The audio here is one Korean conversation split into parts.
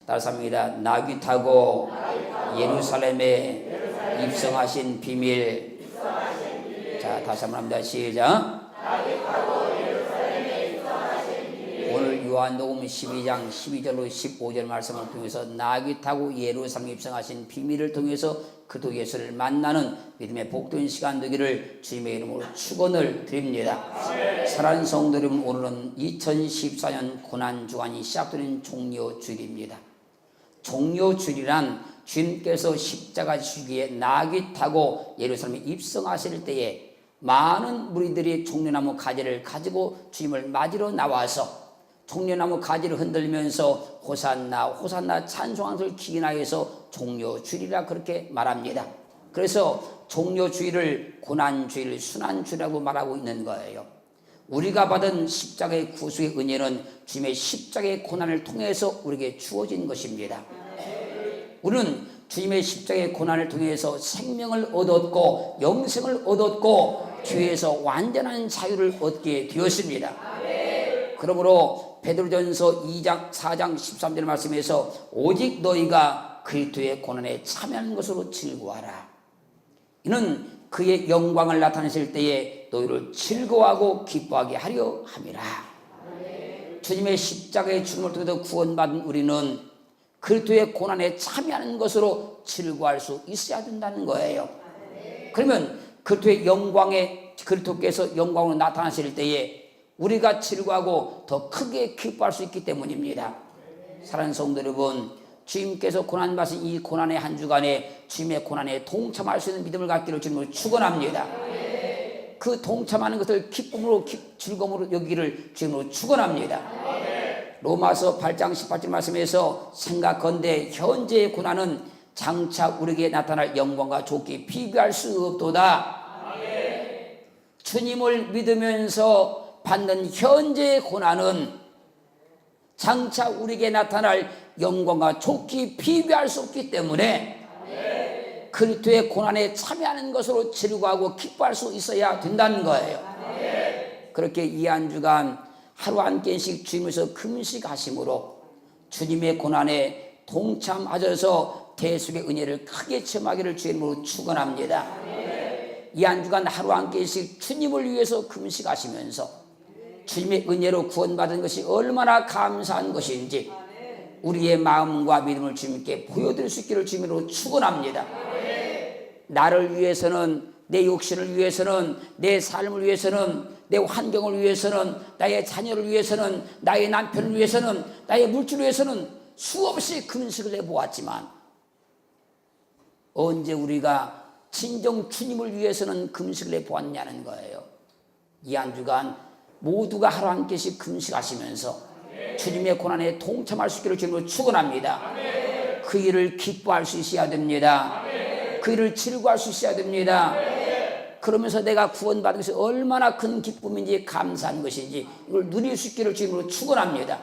따라합니다. 나귀 타고 예루살렘에 입성하신 비밀. 자, 다시 한번 합니다. 시작. 오늘 요한복음 12장 12절로 15절 말씀을 통해서 나귀 타고 예루살렘에 입성하신 비밀을 통해서 그도 예수를 만나는 믿음의 복된 시간 되기를 주님의 이름으로 축원을 드립니다. 사랑하는 성도 여러분, 오늘은 2014년 고난주간이 시작되는 종료주일입니다. 종료주일이란 주님께서 십자가 지시기에 나귀 타고 예루살렘에 입성하실 때에 많은 무리들이 종려나무 가지를 가지고 주님을 맞으러 나와서 종려나무 가지를 흔들면서 호산나 호산나 찬송하는 소리를 기인하여서 종료주일이라 그렇게 말합니다. 그래서 종료주일을 고난주일, 순환주일이라고 말하고 있는 거예요. 우리가 받은 십자가의 구속의 은혜는 주님의 십자가의 고난을 통해서 우리에게 주어진 것입니다. 우리는 주님의 십자가의 고난을 통해서 생명을 얻었고 영생을 얻었고 죄에서 완전한 자유를 얻게 되었습니다. 그러므로 베드로전서 2장 4장 13절 말씀에서 오직 너희가 그리스도의 고난에 참여하는 것으로 즐거워하라. 이는 그의 영광을 나타내실 때에 너희를 즐거워하고 기뻐하게 하려 함이라. 주님의 십자가의 죽음을 통해서 구원받은 우리는 그리스도의 고난에 참여하는 것으로 즐거워할 수 있어야 된다는 거예요. 그러면 그리스도의 영광에 그리스도께서 영광으로 나타나실 때에 우리가 즐거워하고 더 크게 기뻐할 수 있기 때문입니다. 사랑하는 성도 여러분, 주님께서 고난받으신 이 고난의 한 주간에 주님의 고난에 동참할 수 있는 믿음을 갖기를 주님으로 축원합니다. 그 동참하는 것을 기쁨으로 즐거움으로 여기기를 주님으로 축원합니다. 로마서 8장 18절 말씀에서 생각건대 현재의 고난은 장차 우리에게 나타날 영광과 좋게 비교할 수 없도다. 주님을 믿으면서 받는 현재의 고난은 장차 우리에게 나타날 영광과 좋게 비교할 수 없기 때문에 그리스도의 고난에 참여하는 것으로 즐거워하고 기뻐할 수 있어야 된다는 거예요. 그렇게 이 한 주간 하루 한 끼씩 주님께서 금식하심으로 주님의 고난에 동참하셔서 대속의 은혜를 크게 체험하기를 주님으로 축원합니다. 이 한 주간 하루 한 끼씩 주님을 위해서 금식하시면서 주님의 은혜로 구원받은 것이 얼마나 감사한 것인지 우리의 마음과 믿음을 주님께 보여드릴 수 있기를 주님으로 축원합니다. 나를 위해서는, 내 욕심을 위해서는, 내 삶을 위해서는, 내 환경을 위해서는, 나의 자녀를 위해서는, 나의 남편을 위해서는, 나의 물질을 위해서는 수없이 금식을 해보았지만 언제 우리가 진정 주님을 위해서는 금식을 해보았냐는 거예요. 이 한 주간 모두가 하루 한 끼씩 금식하시면서 주님의 고난에 동참할 수 있기를 주님으로 축원합니다. 그 일을 기뻐할 수 있어야 됩니다. 그 일을 즐거워할 수 있어야 됩니다. 그러면서 내가 구원받은 것이 얼마나 큰 기쁨인지 감사한 것인지 이걸 누릴 수 있기를 주님으로 축원합니다.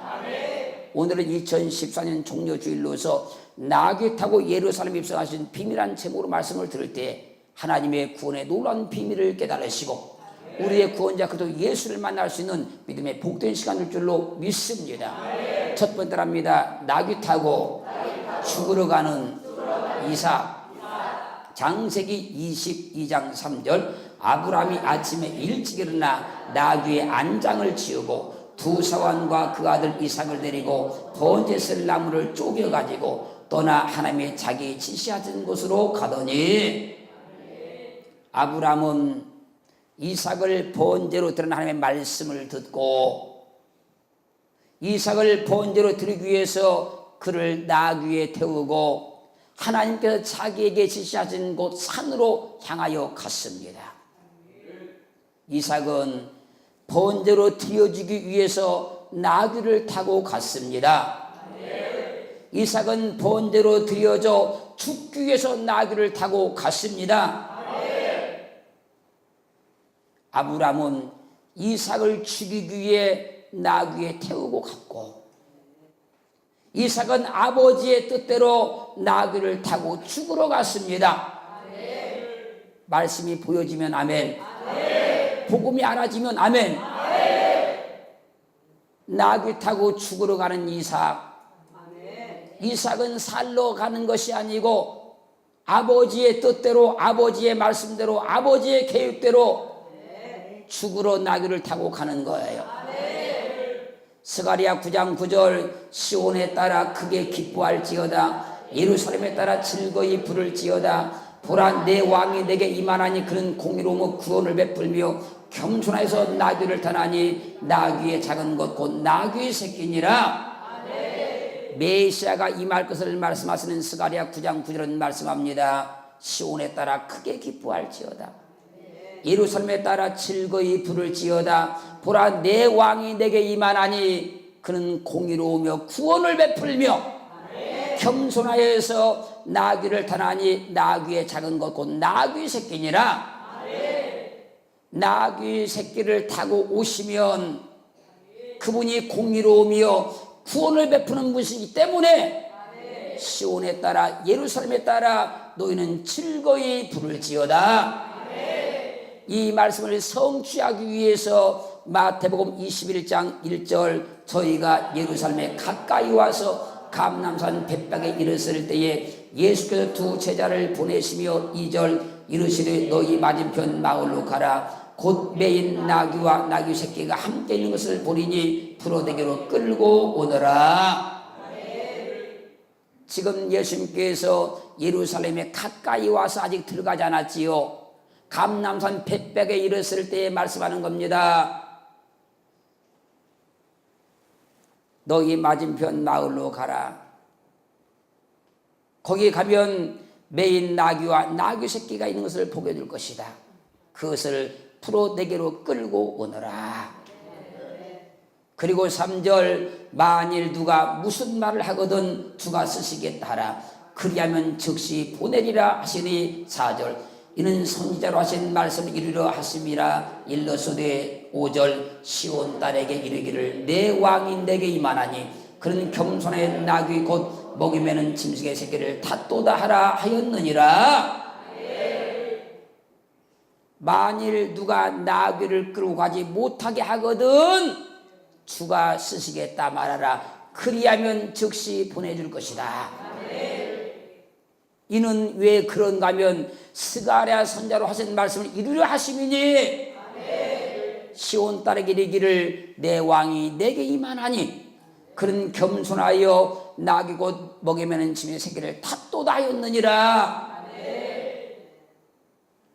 오늘은 2014년 종료주일로서 나귀 타고 예루살렘 입성하신 비밀한 제목으로 말씀을 들을 때 하나님의 구원의 놀라운 비밀을 깨달으시고 우리의 구원자 그리스도 예수를 만날 수 있는 믿음의 복된 시간일 줄로 믿습니다. 첫 번째랍니다. 나귀 타고 죽으러 가는 이삭. 창세기 22장 3절 아브라함이 아침에 일찍 일어나 나귀의 안장을 지우고 두 사환과 그 아들 이삭을 데리고 번제쓸 나무를 쪼개가지고 떠나 하나님의 자기 지시하신 곳으로 가더니 아브라함은 이삭을 번제로 드린 하나님의 말씀을 듣고 이삭을 번제로 드리기 위해서 그를 나귀에 태우고 하나님께서 자기에게 지시하신 곳 산으로 향하여 갔습니다. 이삭은 번제로 드려지기 위해서 나귀를 타고 갔습니다. 이삭은 번제로 드려져 죽기 위해서 나귀를 타고 갔습니다. 아브라함은 이삭을 죽이기 위해 나귀에 태우고 갔고 이삭은 아버지의 뜻대로 나귀를 타고 죽으러 갔습니다. 말씀이 보여지면 아멘. 복음이 알아지면 아멘. 나귀 타고 죽으러 가는 이삭. 이삭은 살러 가는 것이 아니고 아버지의 뜻대로, 아버지의 말씀대로, 아버지의 계획대로 죽으러 나귀를 타고 가는 거예요. 스가랴 9장 9절 시온에 따라 크게 기뻐할지어다 예루살렘에 따라 즐거이 부를지어다 보라 내 왕이 내게 임하나니 그는 공의로움과 구원을 베풀며 겸손하여서 나귀를 타나니 나귀의 작은 것 곧 나귀의 새끼니라. 메시아가 임할 것을 말씀하시는 스가랴 9장 9절은 말씀합니다. 시온에 따라 크게 기뻐할지어다 예루살렘에 따라 즐거이 부를지어다 보라 내 왕이 내게 임하나니 그는 공의로우며 구원을 베풀며 겸손하여서 나귀를 타나니 나귀의 작은 것 곧 나귀 새끼니라. 나귀 새끼를 타고 오시면 그분이 공의로우며 구원을 베푸는 분이기 때문에 시온에 따라 예루살렘에 따라 너희는 즐거이 부를지어다. 이 말씀을 성취하기 위해서 마태복음 21장 1절 저희가 예루살렘에 가까이 와서 감람산 벳박에 이르렀을 때에 예수께서 두 제자를 보내시며 2절 이르시되 너희 맞은편 마을로 가라 곧 매인 나귀와 나귀 새끼가 함께 있는 것을 보리니 풀어대기로 끌고 오너라. 지금 예수님께서 예루살렘에 가까이 와서 아직 들어가지 않았지요. 감람산 벳박에 이르렀을 때에 말씀하는 겁니다. 너희 맞은편 마을로 가라. 거기 가면 매인 나귀와 나귀 새끼가 있는 것을 보게 될 것이다. 그것을 풀어내게로 끌고 오너라. 그리고 3절 만일 누가 무슨 말을 하거든 주가 쓰시겠다 하라. 그리하면 즉시 보내리라 하시니 4절 이는 선지자로 하신 말씀을 이루려 하심이라. 일러서되 5절 시온 딸에게 이르기를 내 왕이 내게 임하나니 그는 겸손의 나귀 곧 먹이매는 짐승의 새끼를 탓도다 하라 하였느니라. 만일 누가 나귀를 끌고 가지 못하게 하거든 주가 쓰시겠다 말하라. 그리하면 즉시 보내줄 것이다. 이는 왜 그런가 하면 스가랴 선자로 하신 말씀을 이루려 하심이니 시온 딸에게 이르기를 내 왕이 내게 임하나니 그는 겸손하여 나귀 곧 먹이매는 짐승의 새끼를 탓도다 하였느니라.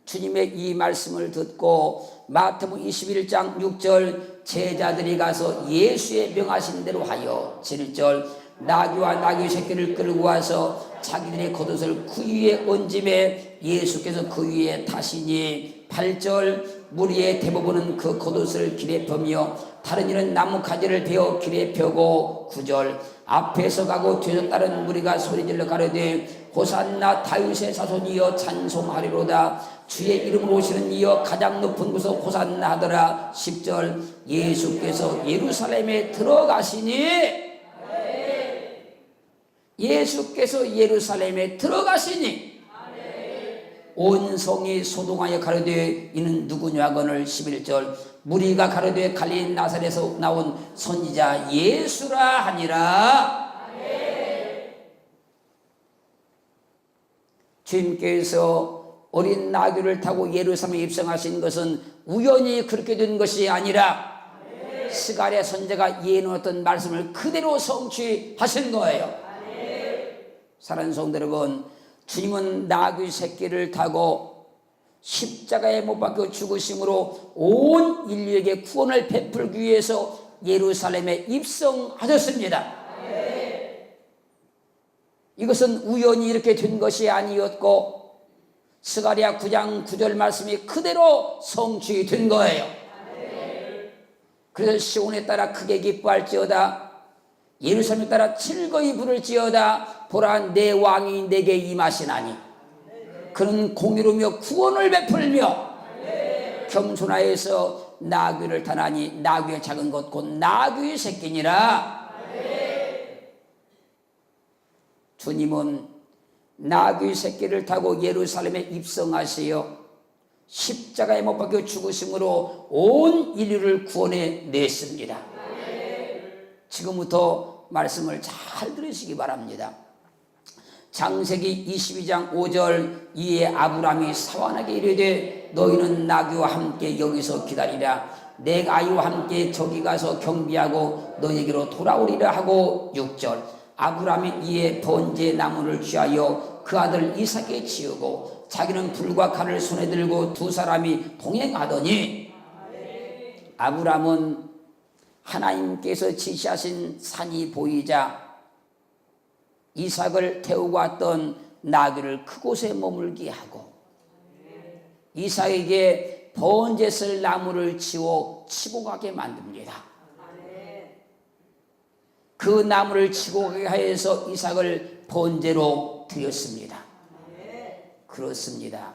주님의 이 말씀을 듣고 마태복음 21장 6절 제자들이 가서 예수의 명하신 대로 하여 7절 나귀와 나귀 새끼를 끌고 와서 자기들의 겉옷을 그 위에 얹음에 예수께서 그 위에 타시니 8절 무리의 대부분은 그 겉옷을 길에 펴며 다른 이는 나무 가지를 베어 길에 펴고 9절 앞에서 가고 뒤에서 따른 무리가 소리질러 가로되 호산나 다윗의 자손이여 찬송하리로다. 주의 이름으로 오시는 이여 가장 높은 곳에 호산나 하더라. 10절 예수께서 예루살렘에 들어가시니 예수께서 예루살렘에 들어가시니 온 성이 소동하여 가로되 이는 누구냐 하거늘 11절 무리가 가로되 갈릴리 나사렛에서 나온 선지자 예수라 하니라. 주님께서 어린 나귀를 타고 예루살렘에 입성하신 것은 우연히 그렇게 된 것이 아니라 스가랴 선지자가 예언했던 말씀을 그대로 성취하신 거예요. 사랑하는 성도 여러분, 주님은 나귀 새끼를 타고 십자가에 못 박혀 죽으심으로 온 인류에게 구원을 베풀기 위해서 예루살렘에 입성하셨습니다. 이것은 우연히 이렇게 된 것이 아니었고 스가랴 9장 9절 말씀이 그대로 성취된 거예요. 그래서 시온에 따라 크게 기뻐할지어다 예루살렘에 따라 즐거이 부를지어다 보라 내 왕이 내게 임하시나니 그는 공의로우며 구원을 베풀며 겸손하여서 나귀를 타나니 나귀의 작은 것 곧 나귀의 새끼니라. 주님은 나귀 새끼를 타고 예루살렘에 입성하시어 십자가에 못 박혀 죽으심으로 온 인류를 구원해 냈습니다. 지금부터 말씀을 잘 들으시기 바랍니다. 창세기 22장 5절 이에 아브라함이 사환에게 이르되 너희는 나귀와 함께 여기서 기다리라. 내가 아이와 함께 저기 가서 경비하고 너희에게로 돌아오리라 하고 6절 아브라함이 이에 번제 나무를 취하여 그 아들 이삭에 지우고 자기는 불과 칼을 손에 들고 두 사람이 동행하더니 아브라함은 하나님께서 지시하신 산이 보이자 이삭을 태우고 왔던 나귀를 그곳에 머물게 하고 이삭에게 번제 쓸 나무를 치고 가게 만듭니다. 그 나무를 치고 가게 하여서 이삭을 번제로 드렸습니다. 그렇습니다.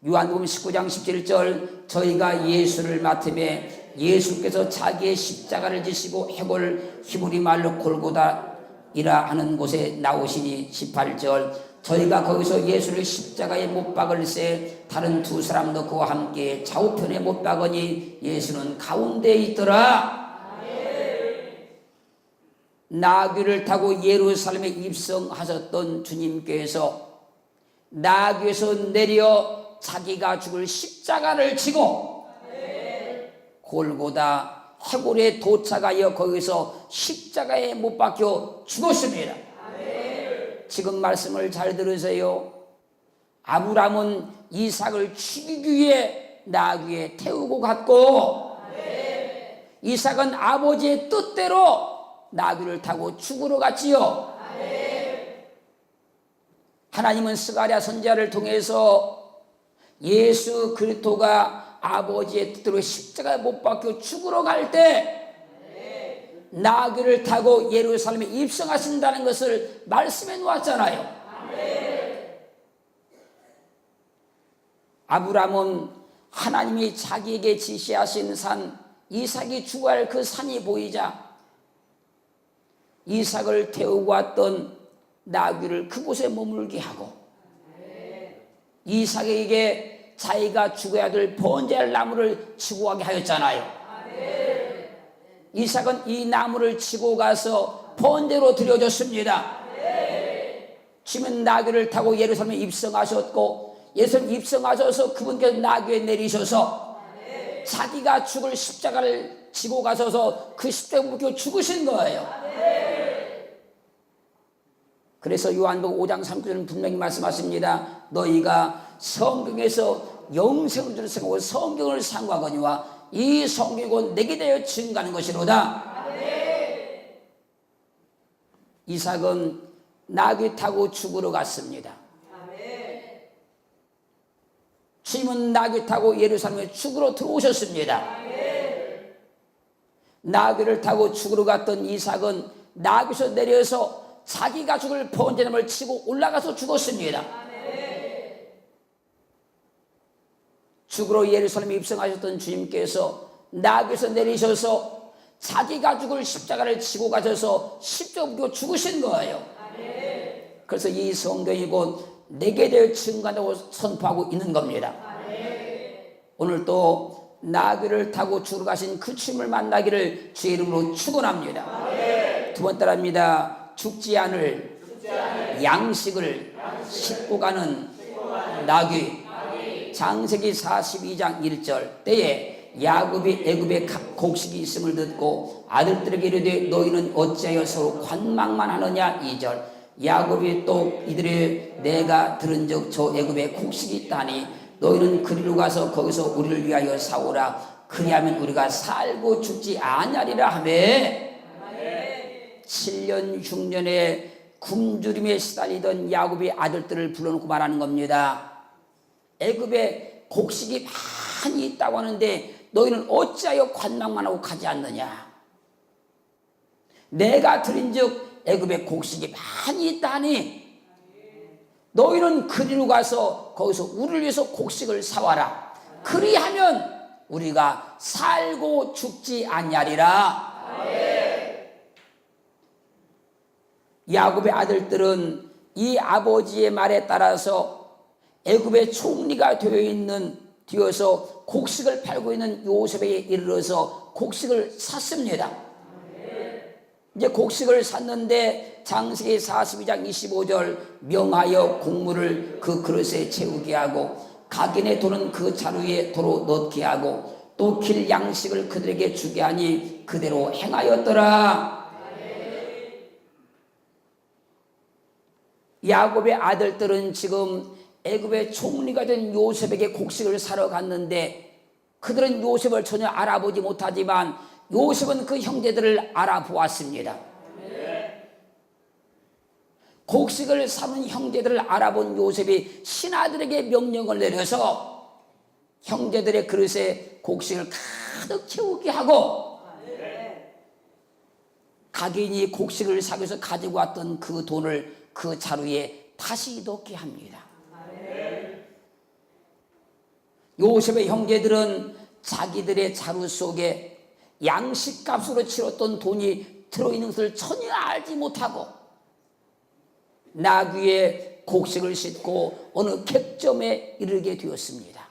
요한복음 19장 17절 저희가 예수를 맡으매 예수께서 자기의 십자가를 지시고 해골 히브리 말로 골고다이라 하는 곳에 나오시니 18절 저희가 거기서 예수를 십자가에 못 박을새 다른 두 사람도 그와 함께 좌우편에 못 박으니 예수는 가운데에 있더라. 나귀를 타고 예루살렘에 입성하셨던 주님께서 나귀에서 내려 자기가 죽을 십자가를 지고 골고다 해골에 도착하여 거기서 십자가에 못 박혀 죽었습니다. 지금 말씀을 잘 들으세요. 아브라함은 이삭을 죽이기 위해 나귀에 태우고 갔고 이삭은 아버지의 뜻대로 나귀를 타고 죽으러 갔지요. 하나님은 스가랴 선지자를 통해서 예수 그리스도가 아버지의 뜻대로 십자가에 못 박혀 죽으러 갈 때 나귀를 타고 예루살렘에 입성하신다는 것을 말씀해 놓았잖아요. 아브라함은 하나님이 자기에게 지시하신 산 이삭이 죽어야 할 그 산이 보이자 이삭을 태우고 왔던 나귀를 그곳에 머물게 하고 이삭에게 자기가 죽어야 될 번제할 나무를 치고 가게 하였잖아요. 이삭은 이 나무를 치고 가서 번제로 드려졌습니다. 주님은 나귀를 타고 예루살렘에 입성하셨고 예수님 입성하셔서 그분께서 나귀에 내리셔서 자기가 죽을 십자가를 지고 가셔서 그 십자가에 묶여 죽으신 거예요. 그래서 요한복음 5장 3절은 분명히 말씀하십니다. 너희가 성경에서 영생을 주는 생각하고 성경을 상고하거니와 이 성경이 곧 내게 대하여 증거하는 것이로다. 이삭은 나귀 타고 죽으러 갔습니다. 주님은 나귀 타고 예루살렘에 죽으러 들어오셨습니다. 나귀를 타고 죽으러 갔던 이삭은 나귀에서 내려서 자기가 죽을 번제나무를 치고 올라가서 죽었습니다. 죽으러 예루살렘에 입성하셨던 주님께서 나귀에서 내리셔서 자기가 죽을 십자가를 치고 가셔서 십자가로 죽으신 거예요. 그래서 이 성경이 곧 내게 대해 증거한다고 선포하고 있는 겁니다. 오늘 또 나귀를 타고 죽으러 가신 그 주님을 만나기를 주의 이름으로 축원합니다. 두 번 따라합니다. 죽지 않을 양식을 싣고 가는 나귀. 창세기 42장 1절 때에 야곱이 애굽에 곡식이 있음을 듣고 아들들에게 이르되 너희는 어찌하여 서로 관망만 하느냐. 2절 야곱이 또 이들의 내가 들은즉 저 애굽에 곡식이 있다니 너희는 그리로 가서 거기서 우리를 위하여 사오라. 그리하면 우리가 살고 죽지 아니하리라 하며 7년 6년에 굶주림에 시달리던 야곱의 아들들을 불러놓고 말하는 겁니다. 애굽에 곡식이 많이 있다고 하는데 너희는 어찌하여 관망만 하고 가지 않느냐. 내가 들은즉 애굽에 곡식이 많이 있다니 너희는 그리로 가서 거기서 우리를 위해서 곡식을 사와라. 그리하면 우리가 살고 죽지 아니하리라. 야곱의 아들들은 이 아버지의 말에 따라서 애굽의 총리가 되어서 곡식을 팔고 있는 요셉에게 이르러서 곡식을 샀습니다. 이제 곡식을 샀는데 창세기 42장 25절 명하여 곡물을 그 그릇에 채우게 하고 각인의 돌은 그 자루에 도로 넣게 하고 또 길 양식을 그들에게 주게 하니 그대로 행하였더라. 야곱의 아들들은 지금 애굽의 총리가 된 요셉에게 곡식을 사러 갔는데 그들은 요셉을 전혀 알아보지 못하지만 요셉은 그 형제들을 알아보았습니다. 곡식을 사는 형제들을 알아본 요셉이 신하들에게 명령을 내려서 형제들의 그릇에 곡식을 가득 채우게 하고 각인이 곡식을 사기 위해서 가지고 왔던 그 돈을 그 자루에 다시 넣게 합니다. 요셉의 형제들은 자기들의 자루 속에 양식값으로 치렀던 돈이 들어있는 것을 전혀 알지 못하고 나귀에 곡식을 싣고 어느 객점에 이르게 되었습니다.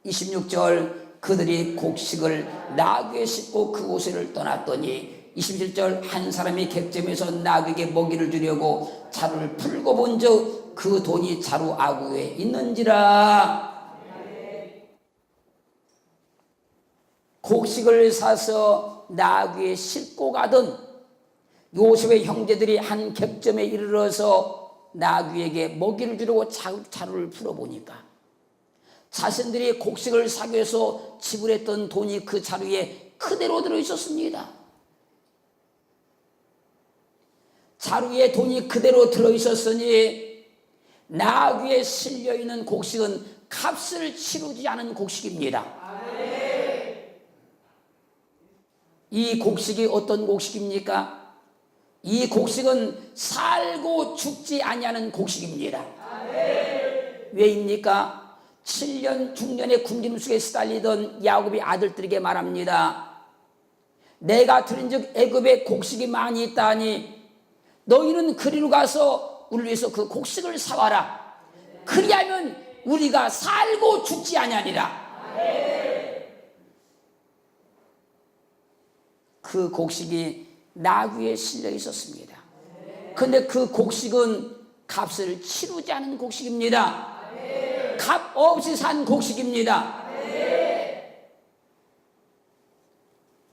26절 그들이 곡식을 나귀에 싣고 그곳을 떠났더니 27절 한 사람이 객점에서 나귀에게 먹이를 주려고 자루를 풀고 본즉 그 돈이 자루 아구에 있는지라. 곡식을 사서 나귀에 싣고 가던 요셉의 형제들이 한 객점에 이르러서 나귀에게 먹이를 주려고 자루를 풀어보니까 자신들이 곡식을 사기 위해서 지불했던 돈이 그 자루에 그대로 들어있었습니다. 자루에 돈이 그대로 들어있었으니 나귀에 실려있는 곡식은 값을 치르지 않은 곡식입니다. 이 곡식이 어떤 곡식입니까? 이 곡식은 살고 죽지 아니하는 곡식입니다. 왜입니까? 7년 6년의 굶주림 속에 시달리던 야곱의 아들들에게 말합니다. 내가 들은즉 애굽에 곡식이 많이 있다니 너희는 그리로 가서 우리 위해서 그 곡식을 사와라. 그리하면 우리가 살고 죽지 아니하니라. 그 곡식이 나귀에 실려 있었습니다. 그런데 그 곡식은 값을 치르지 않은 곡식입니다. 값 없이 산 곡식입니다.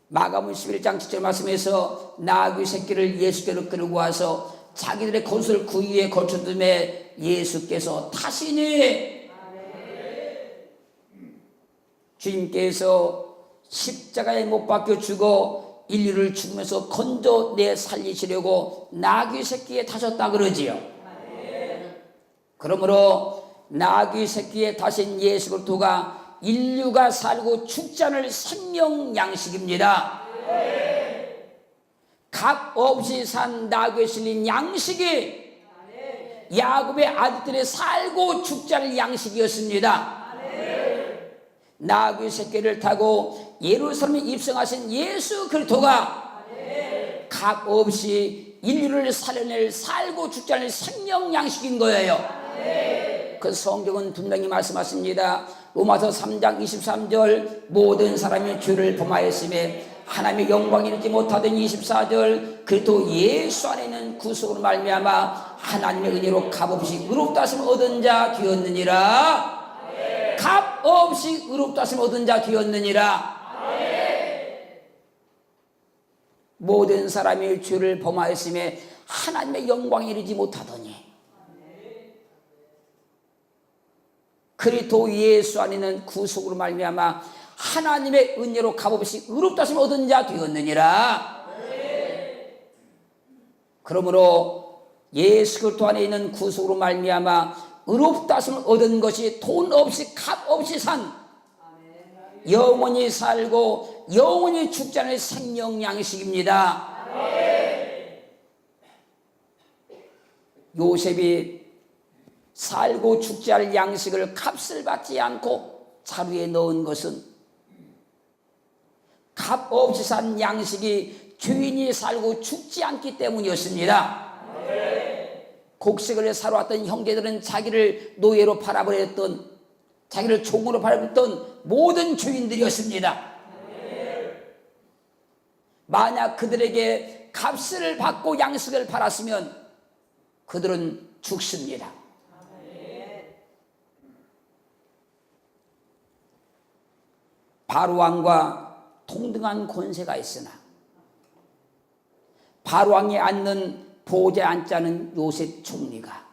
마가복음 11장 7절 말씀에서 나귀 새끼를 예수께로 끌고 와서 자기들의 겉을 그 위에 걸쳐둠에 예수께서 타시니 주님께서 십자가에 못 박혀 죽어 인류를 죽으면서 건져내 살리시려고 나귀 새끼에 타셨다 그러지요. 그러므로 나귀 새끼에 타신 예수 그리스도가 인류가 살고 죽지 않을 생명 양식입니다. 값 없이 산 나귀에 실린 양식이 야곱의 아들들이 살고 죽지 않을 양식이었습니다. 나귀 새끼를 타고 예루살렘에 입성하신 예수 그리스도가 값 없이 인류를 살려낼 살고 죽지 않을 생명 양식인 거예요. 그 성경은 분명히 말씀하십니다. 로마서 3장 23절 모든 사람이 죄를 범하였음에 하나님의 영광이 이르지 못하던 24절 그리스도 예수 안에 있는 구속으로 말미암아 하나님의 은혜로 값없이 의롭다 하심을 얻은 자 되었느니라. 값없이 의롭다 하심을 얻은 자 되었느니라. 모든 사람이 죄를 범하였음에 하나님의 영광이 이르지 못하더니 그리스도 예수 안에는 구속으로 말미암아 하나님의 은혜로 값없이 의롭다 하심을 얻은 자 되었느니라. 그러므로 예수 그리스도 안에 있는 구속으로 말미암아 의롭다 하심을 얻은 것이 돈 없이 값 없이 산 영원히 살고 영원히 죽지 않을 생명 양식입니다. 요셉이 살고 죽지 않을 양식을 값을 받지 않고 자루에 넣은 것은 값 없이 산 양식이 주인이 살고 죽지 않기 때문이었습니다. 곡식을 사러 왔던 형제들은 자기를 노예로 팔아버렸던, 자기를 종으로 팔아버렸던 모든 주인들이었습니다. 만약 그들에게 값을 받고 양식을 팔았으면 그들은 죽습니다. 바로왕과 동등한 권세가 있으나 바로왕에 앉는 보좌에 앉지 않은 요셉 총리가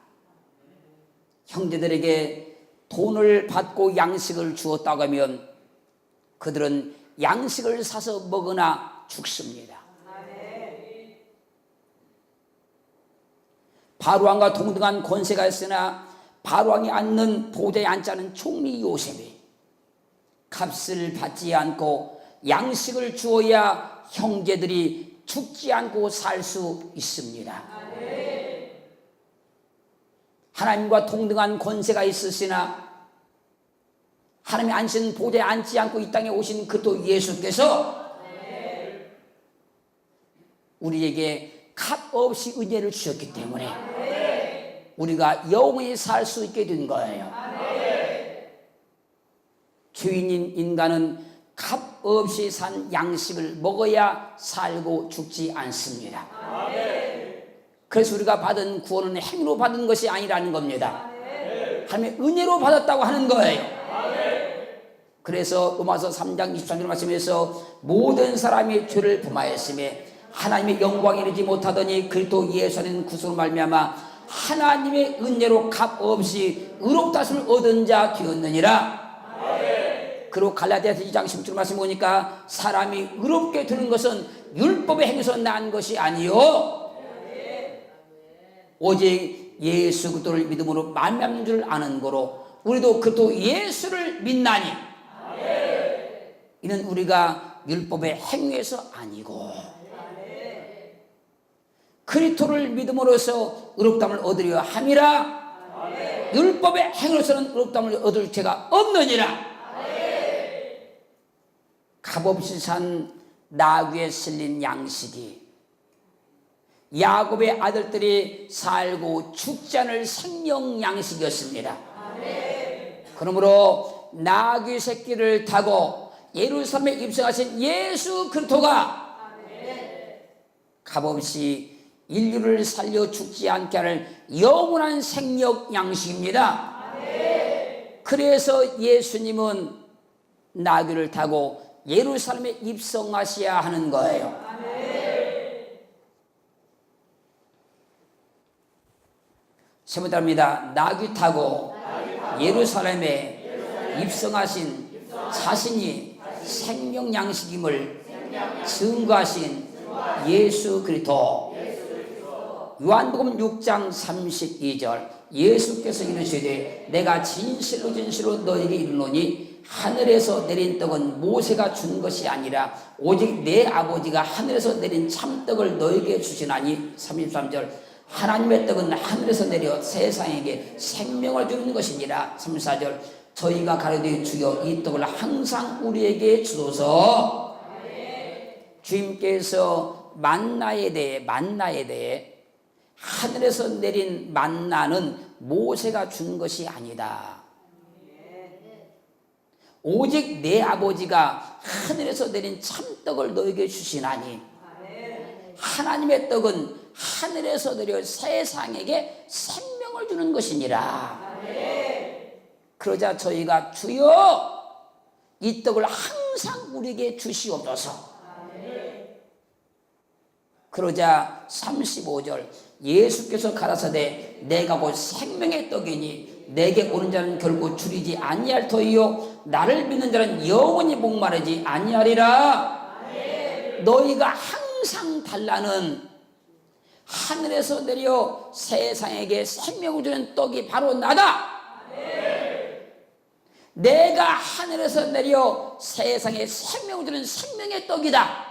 형제들에게 돈을 받고 양식을 주었다고 하면 그들은 양식을 사서 먹으나 죽습니다. 바로왕과 동등한 권세가 있으나 바로왕이 앉는 보좌에 앉지 않은 총리 요셉이 값을 받지 않고 양식을 주어야 형제들이 죽지 않고 살 수 있습니다. 하나님과 동등한 권세가 있으시나 하나님이 앉으신 보좌에 앉지 않고 이 땅에 오신 그리스도 예수께서 우리에게 값 없이 은혜를 주셨기 때문에 우리가 영원히 살 수 있게 된 거예요. 죄인인 인간은 값 없이 산 양식을 먹어야 살고 죽지 않습니다. 그래서 우리가 받은 구원은 행위로 받은 것이 아니라는 겁니다. 하나님의 은혜로 받았다고 하는 거예요. 그래서 로마서 3장 23절 말씀에서 모든 사람이 죄를 범하였음에 하나님의 영광에 이르지 못하더니 그리스도 예수 안에 구속으로 말미암아 하나님의 은혜로 값 없이 의롭다심을 얻은 자 되었느니라. 그리고 갈라디아서 2장 10절 말씀 보니까 사람이 의롭게 되는 것은 율법의 행위에서 난 것이 아니요 오직 예수 그리스도를 믿음으로 말미암는 줄 아는 거로 우리도 그리스도 예수를 믿나니 이는 우리가 율법의 행위에서 아니고 그리스도를 믿음으로써 의롭다함을 얻으려 함이라. 율법의 행위로서는 의롭다함을 얻을 죄가 없느니라. 값없이 산 나귀에 실린 양식이 야곱의 아들들이 살고 죽지 않을 생명 양식이었습니다. 그러므로 나귀 새끼를 타고 예루살렘에 입성하신 예수 그리스도가 값없이 인류를 살려 죽지 않게 하는 영원한 생명 양식입니다. 그래서 예수님은 나귀를 타고 예루살렘에 입성하셔야 하는 거예요. 세번째입니다. 나귀 타고 예루살렘에 입성하신 자신이 생명 양식임을 증거하신 예수 그리스도. 요한복음 6장 32절 예수께서 이르시되 내가 진실로 진실로 너희에게 이르노니 하늘에서 내린 떡은 모세가 준 것이 아니라 오직 내 아버지가 하늘에서 내린 참떡을 너희에게 주시나니. 33절 하나님의 떡은 하늘에서 내려 세상에게 생명을 주는 것이니라. 34절 저희가 가로되 주여 이 떡을 항상 우리에게 주소서. 주님께서 만나에 대해 하늘에서 내린 만나는 모세가 준 것이 아니다. 오직 내 아버지가 하늘에서 내린 참떡을 너에게 주시나니. 하나님의 떡은 하늘에서 내려 세상에게 생명을 주는 것이니라. 그러자 저희가 주여 이 떡을 항상 우리에게 주시옵소서. 그러자 35절 예수께서 가라사대 내가 곧 생명의 떡이니 내게 오는 자는 결코 줄이지 아니할 터이요 나를 믿는 자는 영원히 목마르지 아니하리라. 너희가 항상 달라는 하늘에서 내려 세상에게 생명을 주는 떡이 바로 나다. 내가 하늘에서 내려 세상에 생명을 주는 생명의 떡이다.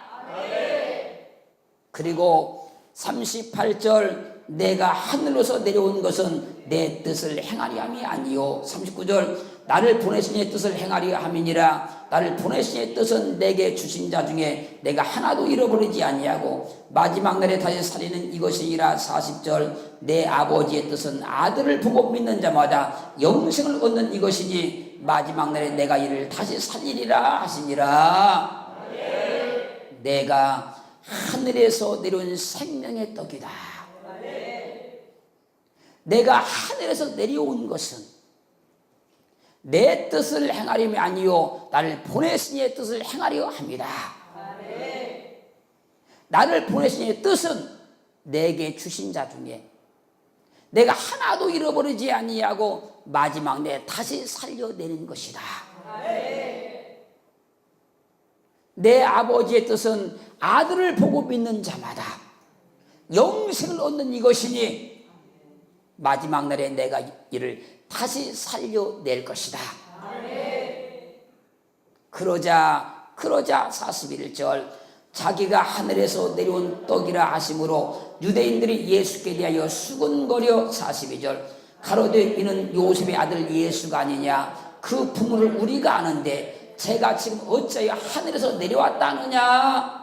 그리고 38절 내가 하늘로서 내려온 것은 내 뜻을 행하리 함이 아니요. 39절 나를 보내신 이의 뜻을 행하리 함이니라. 나를 보내신 이의 뜻은 내게 주신 자 중에 내가 하나도 잃어버리지 아니하고 마지막 날에 다시 살리는 이것이니라. 40절 내 아버지의 뜻은 아들을 보고 믿는 자마다 영생을 얻는 이것이니 마지막 날에 내가 이를 다시 살리리라 하시니라. 내가 하늘에서 내려온 생명의 떡이다. 내가 하늘에서 내려온 것은 내 뜻을 행하려면 아니요 나를 보내신 이의 뜻을 행하려 합니다. 나를 보내신 이의 뜻은 내게 주신 자 중에 내가 하나도 잃어버리지 아니하고 마지막 내 다시 살려내는 것이다. 내 아버지의 뜻은 아들을 보고 믿는 자마다 영생을 얻는 이것이니 마지막 날에 내가 이를 다시 살려낼 것이다. 그러자 41절 자기가 하늘에서 내려온 떡이라 하심으로 유대인들이 예수께 대하여 수군거려 42절 가로되 이는 요셉의 아들 예수가 아니냐 그 부모를 우리가 아는데 제가 지금 어찌하여 하늘에서 내려왔다느냐.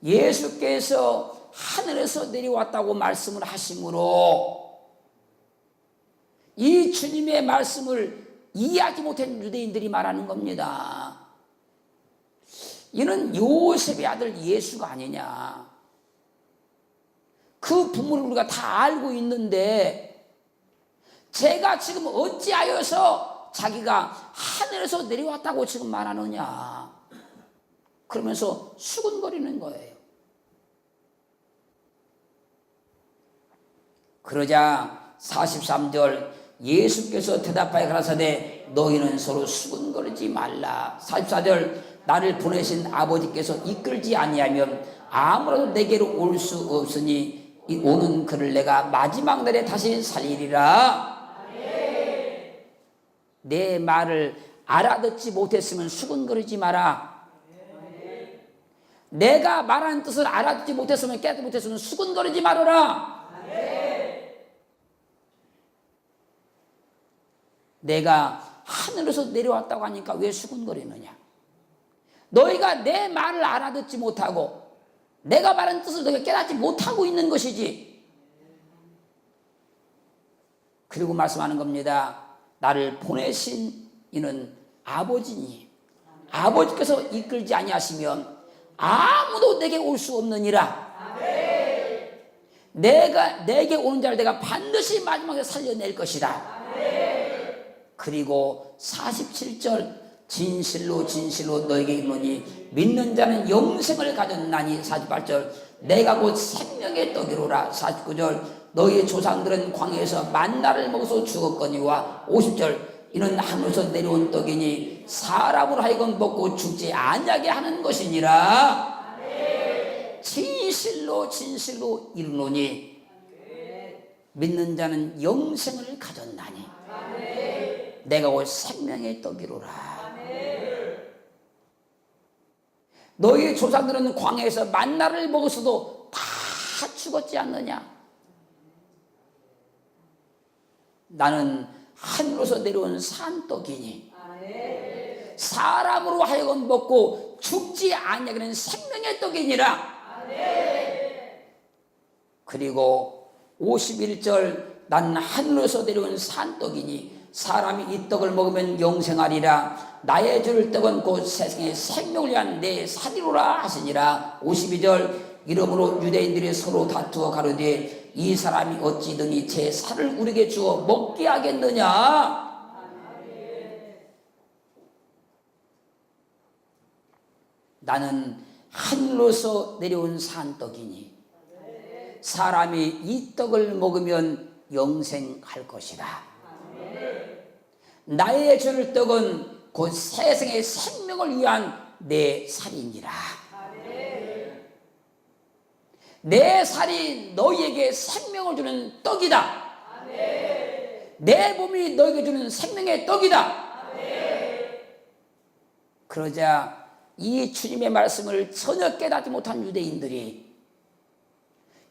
예수께서 하늘에서 내려왔다고 말씀을 하심으로 이 주님의 말씀을 이해하지 못한 유대인들이 말하는 겁니다. 이는 요셉의 아들 예수가 아니냐. 그 부모를 우리가 다 알고 있는데 제가 지금 어찌하여서 자기가 하늘에서 내려왔다고 지금 말하느냐. 그러면서 수군거리는 거예요. 그러자 43절 예수께서 대답하여 가라사대 너희는 서로 수군거리지 말라. 44절 나를 보내신 아버지께서 이끌지 아니하면 아무라도 내게로 올 수 없으니 오는 그를 내가 마지막 날에 다시 살리리라. 내 말을 알아듣지 못했으면 수군거리지 마라. 내가 말하는 뜻을 알아듣지 못했으면 깨닫지 못했으면 수군거리지 말아라. 내가 하늘에서 내려왔다고 하니까 왜 수군거리느냐. 너희가 내 말을 알아듣지 못하고 내가 말하는 뜻을 너희가 깨닫지 못하고 있는 것이지. 그리고 말씀하는 겁니다. 나를 보내신 이는 아버지니 아버지께서 이끌지 아니하시면 아무도 내게 올 수 없느니라. 내가 내게 오는 자를 내가 반드시 마지막에 살려낼 것이다. 그리고 47절 진실로 진실로 너에게 이르노니 믿는 자는 영생을 가졌나니. 48절 내가 곧 생명의 떡이로라. 49절 너희의 조상들은 광야에서 만나를 먹어서 죽었거니와. 50절 이는 하늘에서 내려온 떡이니 사람으로 하여금 먹고 죽지 아니하게 하는 것이니라. 진실로 진실로 이르노니 믿는 자는 영생을 가졌나니 내가 곧 생명의 떡이로라. 너희 조상들은 광야에서 만나를 먹었어도 다 죽었지 않느냐. 나는 하늘에서 내려온 산떡이니 사람으로 하여금 먹고 죽지 아니하게 하는 생명의 떡이니라. 그리고 51절 난 하늘에서 내려온 산떡이니 사람이 이 떡을 먹으면 영생하리라. 나의 주를 떡은 곧 세상의 생명을 위한 내 살이로라 하시니라. 52절 이러므로 유대인들이 서로 다투어 가로되 이 사람이 어찌 등이 제 살을 우리에게 주어 먹게 하겠느냐. 나는 하늘로서 내려온 산떡이니 사람이 이 떡을 먹으면 영생할 것이다. 나의 주를 떡은 곧 세상의 생명을 위한 내 살이니라. 내 살이 너희에게 생명을 주는 떡이다. 내 몸이 너희에게 주는 생명의 떡이다. 그러자 이 주님의 말씀을 전혀 깨닫지 못한 유대인들이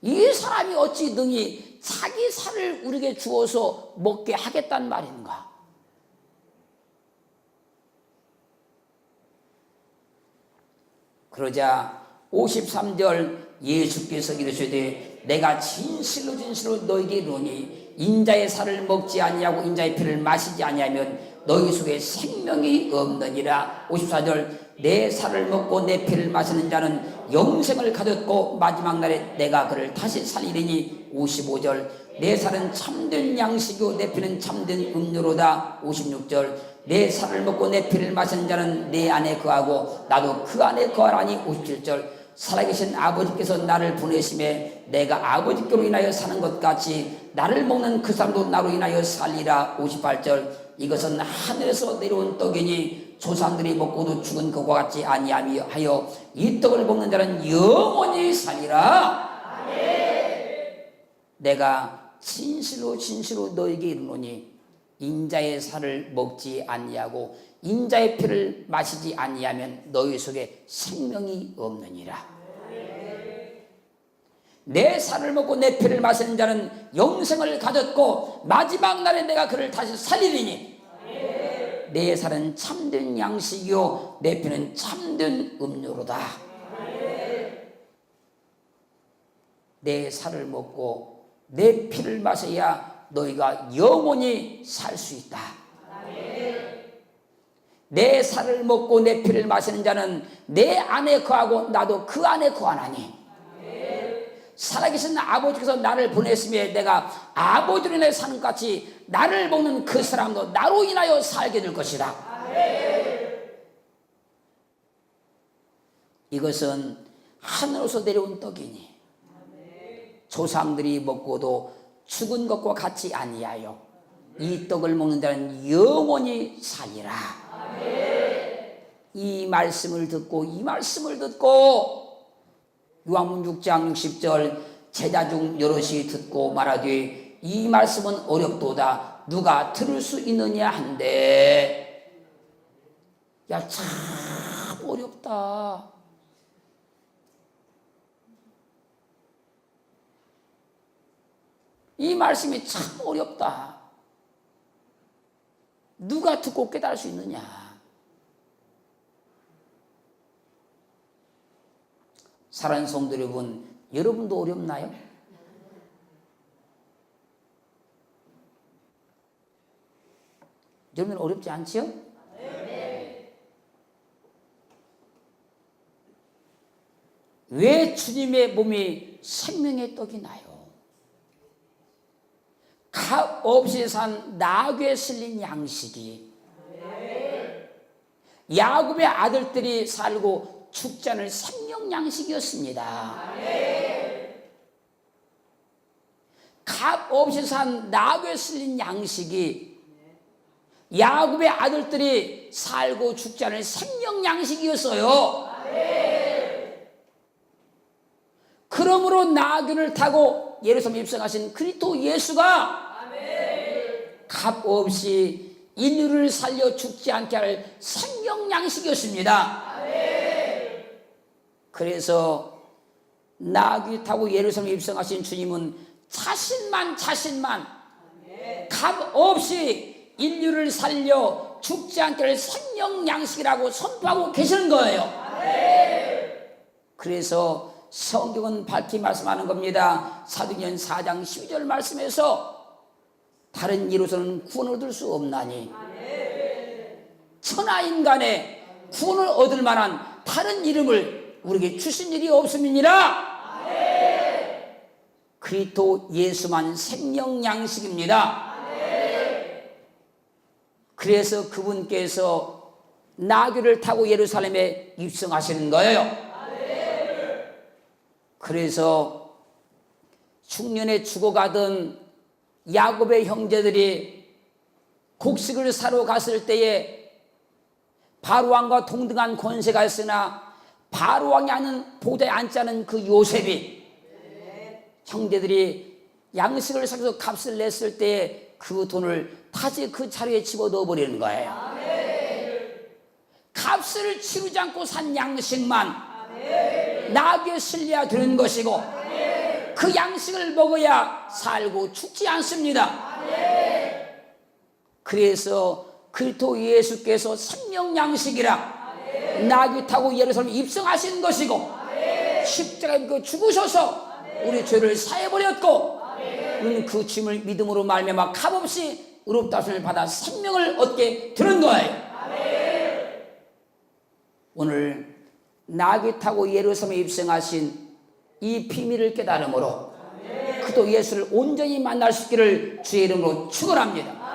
이 사람이 어찌 능히 자기 살을 우리에게 주어서 먹게 하겠단 말인가. 그러자 53절 예수께서 이르시되 내가 진실로 진실로 너희에게 이르노니 인자의 살을 먹지 아니하고 인자의 피를 마시지 아니하면 너희 속에 생명이 없느니라. 54절 내 살을 먹고 내 피를 마시는 자는 영생을 가졌고 마지막 날에 내가 그를 다시 살리리니. 55절 내 살은 참된 양식이요 내 피는 참된 음료로다. 56절 내 살을 먹고 내 피를 마시는 자는 내 안에 거하고 나도 그 안에 거하라니. 57절 살아계신 아버지께서 나를 보내심에 내가 아버지께로 인하여 사는 것 같이 나를 먹는 그 사람도 나로 인하여 살리라. 58절 이것은 하늘에서 내려온 떡이니 조상들이 먹고도 죽은 것과 같지 아니하여 이 떡을 먹는 자는 영원히 살리라. 내가 진실로 진실로 너에게 이르노니 인자의 살을 먹지 아니하고 인자의 피를 마시지 아니하면 너희 속에 생명이 없느니라. 내 살을 먹고 내 피를 마시는 자는 영생을 가졌고 마지막 날에 내가 그를 다시 살리리니. 내 살은 참된 양식이요 내 피는 참된 음료로다. 내 살을 먹고 내 피를 마셔야 너희가 영원히 살 수 있다. 내 살을 먹고 내 피를 마시는 자는 내 안에 거하고 나도 그 안에 거하나니. 살아계신 아버지께서 나를 보냈으며 내가 아버지로 인하여 사는 것 같이 나를 먹는 그 사람도 나로 인하여 살게 될 것이다. 이것은 하늘에서 내려온 떡이니 조상들이 먹고도 죽은 것과 같지 아니하여 이 떡을 먹는 자는 영원히 살리라. 이 말씀을 듣고 요한복음 6장 60절 제자 중 여럿이 듣고 말하되 이 말씀은 어렵도다 누가 들을 수 있느냐 한데. 야, 참 어렵다. 이 말씀이 참 어렵다. 누가 듣고 깨달을 수 있느냐. 사랑하는 성도 여러분, 여러분도 어렵나요? 여러분 어렵지 않지요? 네. 왜 주님의 몸이 생명의 떡이 나요? 값 없이 산 나귀에 실린 양식이 야곱의 아들들이 살고 죽지 않을 생명 양식이었습니다. 값 없이 산 나귀에 실린 양식이 야곱의 아들들이 살고 죽지 않을 생명 양식이었어요. 그러므로 나귀를 타고 예루살렘에 입성하신 그리스도 예수가 값 없이 인류를 살려 죽지 않게 할 생명 양식이었습니다. 그래서 나귀 타고 예루살렘에 입성하신 주님은 자신만 값 없이 인류를 살려 죽지 않게 할 생명 양식이라고 선포하고 계시는 거예요. 그래서 성경은 밝히 말씀하는 겁니다. 사도행전 4장 12절 말씀에서 다른 이로서는 구원을 얻을 수 없나니 천하인간의 구원을 얻을 만한 다른 이름을 우리에게 주신 일이 없음이니라. 그리스도 예수만 생명 양식입니다. 그래서 그분께서 나귀를 타고 예루살렘에 입성하시는 거예요. 그래서 흉년에 죽어가던 야곱의 형제들이 곡식을 사러 갔을 때에 바로왕과 동등한 권세가 있으나 바로왕이 보대에 앉지 않은 그 요셉이 형제들이 양식을 사서 값을 냈을 때에 그 돈을 다시 그 자리에 집어넣어 버리는 거예요. 값을 치르지 않고 산 양식만 나귀에 실려야 되는 것이고 그 양식을 먹어야 살고 죽지 않습니다. 그래서 그리스도 예수께서 생명 양식이라 나귀 타고 예루살렘에 입성하신 것이고 십자가에 죽으셔서 우리 죄를 사해버렸고 우리는 그 주님을 믿음으로 말미암아 값없이 의롭다 하심을 받아 생명을 얻게 되는 거예요. 오늘 나귀 타고 예루살렘에 입성하신 이 비밀을 깨달음으로 그도 예수를 온전히 만날 수 있기를 주의 이름으로 축원합니다.